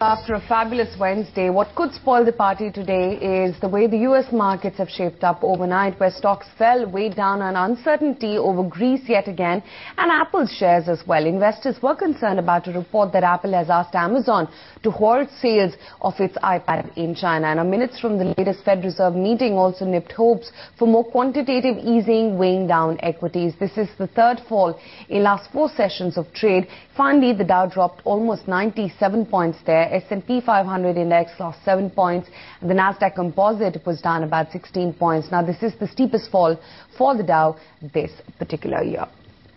After a fabulous Wednesday, what could spoil the party today is the way the U.S. markets have shaped up overnight, where stocks fell, weighed down on uncertainty over Greece yet again, and Apple's shares as well. Investors were concerned about a report that Apple has asked Amazon to halt sales of its iPad in China. And minutes from the latest Fed Reserve meeting also nipped hopes for more quantitative easing, weighing down equities. This is the third fall in last 4 sessions of trade. Finally, the Dow dropped almost 97 points there. S&P 500 index lost 7 points, and the Nasdaq Composite was down about 16 points. Now, this is the steepest fall for the Dow this particular year.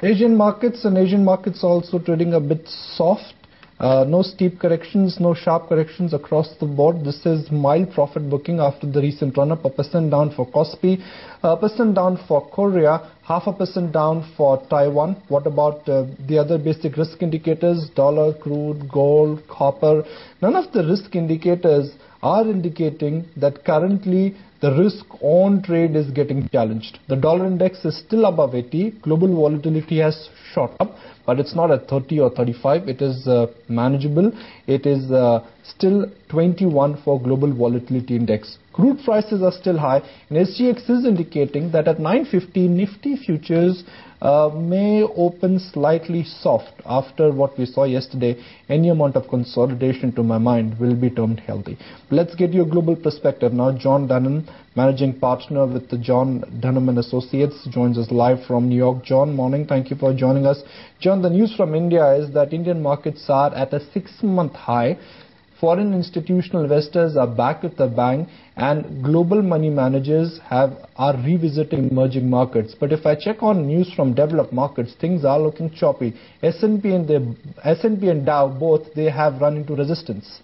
Asian markets also trading a bit soft. No steep corrections, no sharp corrections across the board. This is mild profit booking after the recent run-up. 1% down for Kospi, 1% down for Korea, 0.5% down for Taiwan. What about the other basic risk indicators? Dollar, crude, gold, copper. None of the risk indicators are indicating that currently the risk on trade is getting challenged. The dollar index is still above 80. Global volatility has shot up, but it's not at 30 or 35. It is manageable. It is still 21 for global volatility index. Crude prices are still high, and SGX is indicating that at 9:50, Nifty futures may open slightly soft after what we saw yesterday. Any amount of consolidation, to my mind, will be termed healthy. Let's get your global perspective now. John Dunham, managing partner with the John Dunham and Associates, joins us live from New York. John, morning. Thank you for joining us. John, the news from India is that Indian markets are at a 6-month high. Foreign institutional investors are back at the bank, and global money managers are revisiting emerging markets. But if I check on news from developed markets, things are looking choppy. S&P and Dow both, they have run into resistance.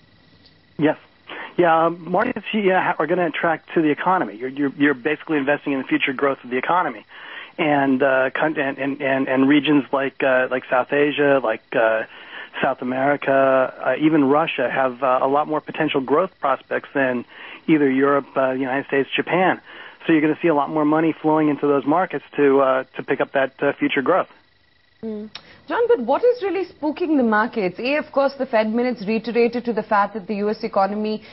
Yes. Yeah, markets are going to attract to the economy. You're basically investing in the future growth of the economy, and regions like South Asia, like South America, even Russia have a lot more potential growth prospects than either Europe, the United States, Japan. So you're going to see a lot more money flowing into those markets to pick up that future growth. John, but what is really spooking the markets? Of course, the Fed minutes reiterated to the fact that the U.S. economy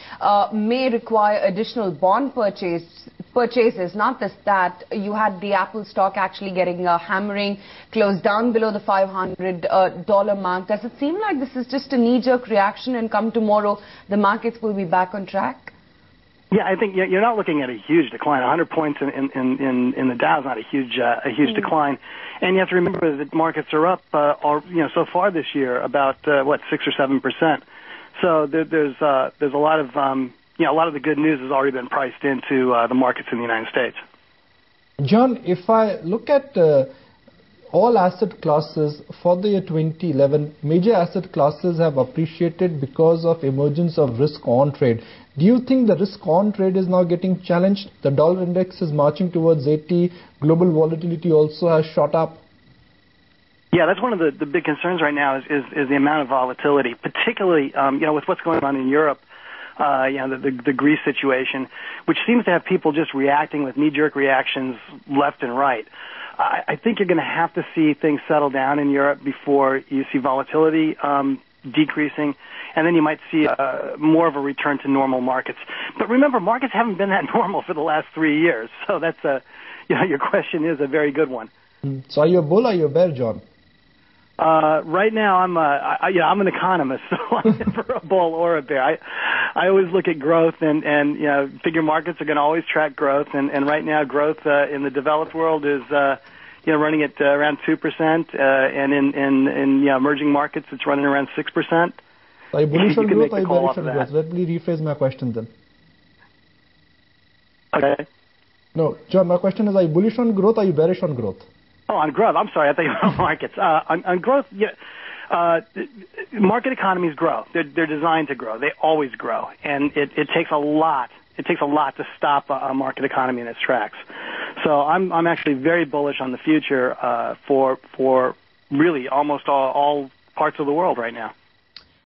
may require additional bond purchases. Not just that, you had the Apple stock actually getting a hammering, closed down below the $500 mark. Does it seem like this is just a knee-jerk reaction, and come tomorrow, the markets will be back on track? Yeah, I think you're not looking at a huge decline. 100 points in the Dow is not a huge decline, and you have to remember that markets are up, so far this year about 6 or 7%. So there's a lot of a lot of the good news has already been priced into the markets in the United States. John, if I look at all asset classes for the year 2011, major asset classes have appreciated because of emergence of risk on trade. Do you think the risk on trade is now getting challenged? The dollar index is marching towards 80. Global volatility also has shot up. Yeah, that's one of the big concerns right now is the amount of volatility, particularly with what's going on in Europe. The Greece situation, which seems to have people just reacting with knee-jerk reactions left and right. I think you're going to have to see things settle down in Europe before you see volatility decreasing, and then you might see more of a return to normal markets. But remember, markets haven't been that normal for the last 3 years, so that's your question is a very good one. So are you a bull or are you a bear, John? Right now, I'm an economist, so I'm never a bull or a bear. I always look at growth and figure markets are going to always track growth, and right now growth in the developed world is running at around 2%, and in emerging markets it's running around 6%. Are you bullish on growth or are you bearish on growth? Let me rephrase my question then. Okay. No, John, my question is, are you bullish on growth or are you bearish on growth? Oh, on growth. I'm sorry, I thought you were on markets. On growth, market economies grow. They're designed to grow. They always grow, and it takes a lot. It takes a lot to stop a market economy in its tracks. So I'm actually very bullish on the future for really almost all parts of the world right now.